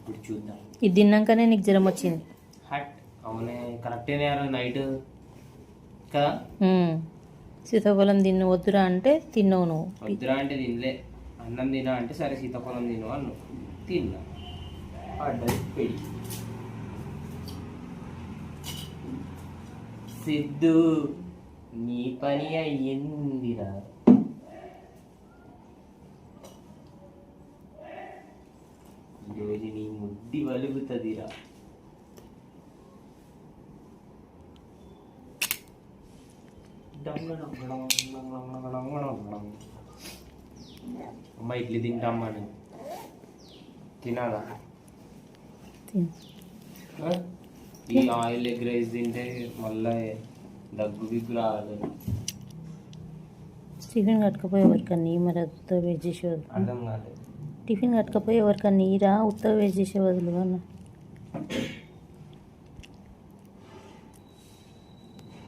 ఇప్పుడు చూద్దాం. ఇది తిన్నాకనే నీకు జ్వరం వచ్చింది. హట్ అవునే, కరెక్టేనే నైట్ కదా. సీతాఫలం తిన్న వద్దురా అంటే తిన్నావు నువ్వు. వద్దురా అంటే తినలే. అన్నం తినా అంటే సరే సీతాఫలం తిను అన్ను తిన్నా. పడ్డది పెళ్ళి. సిద్ధు నీ పని అయ్యిందిరా. ఈరోజు నీ ముద్ది వలుగుతుందిరా. అమ్మ ఇడ్లీ తింటామ్మా నేను తినాలా? ఈ ఆయిల్ ఎగ్ రైస్ తింటే మళ్ళీ దగ్గు బిగ్గు రావాలి. టిఫిన్ కట్టుకపోయి ఎవరికన్నా మరి ఉత్తగా వేస్ట్ చేసే వదులు. అర్థం కాలేదు. టిఫిన్ కట్టుకపోయి ఎవరికన్నా నీరా ఉత్తగా వేస్ట్ చేసే వదులు అన్న.